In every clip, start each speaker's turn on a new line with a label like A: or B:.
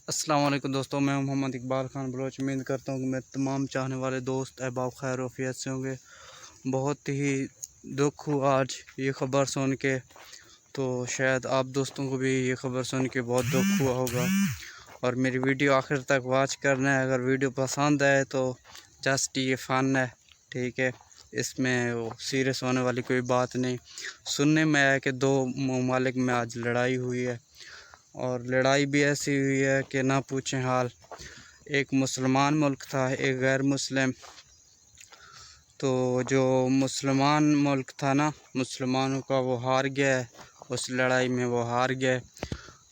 A: السلام علیکم دوستوں، میں محمد اقبال خان بلوچ۔ امید کرتا ہوں کہ میرے تمام چاہنے والے دوست احباب خیر و عافیت سے ہوں گے۔ بہت ہی دکھ ہوا آج یہ خبر سن کے، تو شاید آپ دوستوں کو بھی یہ خبر سن کے بہت دکھ ہوا ہوگا، اور میری ویڈیو آخر تک واچ کرنا ہے۔ اگر ویڈیو پسند آئے تو جسٹ یہ فن ہے، ٹھیک ہے، اس میں سیریس ہونے والی کوئی بات نہیں۔ سننے میں آیا کہ دو ممالک میں آج لڑائی ہوئی ہے، اور لڑائی بھی ایسی ہوئی ہے کہ نہ پوچھیں حال۔ ایک مسلمان ملک تھا، ایک غیر مسلم۔ تو جو مسلمان ملک تھا نا، مسلمانوں کا، وہ ہار گیا ہے اس لڑائی میں، وہ ہار گئے۔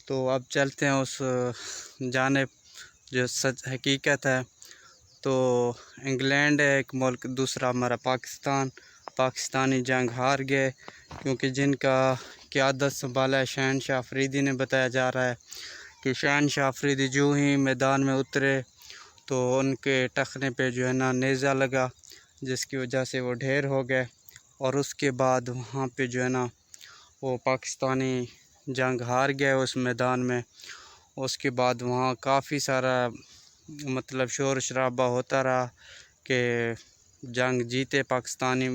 A: تو اب چلتے ہیں اس جانب جو سچ حقیقت ہے۔ تو انگلینڈ ہے ایک ملک، دوسرا ہمارا پاکستان۔ پاکستانی جنگ ہار گئے، کیونکہ جن کا قیادت سنبھالا ہے شہنشاہ افریدی نے۔ بتایا جا رہا ہے کہ شہنشاہ افریدی جو ہی میدان میں اترے تو ان کے ٹخنے پہ جو ہے نا نیزہ لگا، جس کی وجہ سے وہ ڈھیر ہو گئے، اور اس کے بعد وہاں پہ جو ہے نا وہ پاکستانی جنگ ہار گئے اس میدان میں۔ اس کے بعد وہاں کافی سارا مطلب شور شرابہ ہوتا رہا کہ جنگ جیتے پاکستانی۔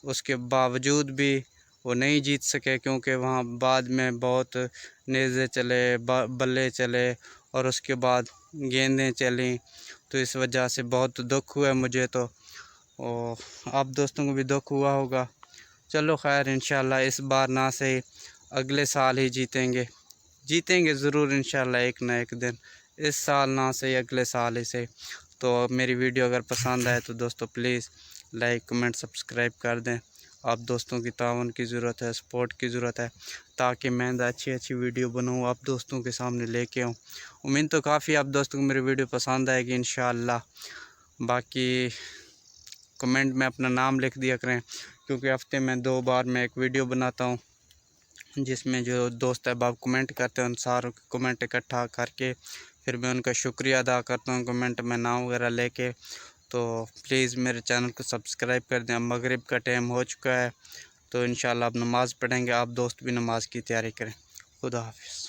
A: اس کے باوجود بھی وہ نہیں جیت سکے، کیونکہ وہاں بعد میں بہت نیزے چلے، بلے چلے، اور اس کے بعد گیندیں چلیں۔ تو اس وجہ سے بہت دکھ ہوا ہے مجھے تو، اور آپ دوستوں کو بھی دکھ ہوا ہوگا۔ چلو خیر، انشاءاللہ اس بار نہ صحیح اگلے سال ہی جیتیں گے ضرور انشاءاللہ ایک نہ ایک دن۔ اس سال نہ صحیح اگلے سال ہی سے۔ تو میری ویڈیو اگر پسند آئے تو دوستو پلیز لائک کمنٹ سبسکرائب کر دیں۔ آپ دوستوں کی تعاون کی ضرورت ہے، سپورٹ کی ضرورت ہے، تاکہ میں اچھی ویڈیو بناؤں، آپ دوستوں کے سامنے لے کے آؤں۔ امید تو کافی آپ دوستوں کو میری ویڈیو پسند آئے گی انشاءاللہ۔ باقی کمنٹ میں اپنا نام لکھ دیا کریں، کیونکہ ہفتے میں 2 بار میں ایک ویڈیو بناتا ہوں، جس میں جو دوست احباب کمنٹ کرتے ہیں ان ساروں کے کمنٹ اکٹھا کر کے پھر میں ان کا شکریہ ادا کرتا ہوں کمنٹ میں نام وغیرہ لے کے۔ تو پلیز میرے چینل کو سبسکرائب کر دیں۔ اب مغرب کا ٹائم ہو چکا ہے، تو انشاءاللہ اب نماز پڑھیں گے، آپ دوست بھی نماز کی تیاری کریں۔ خدا حافظ۔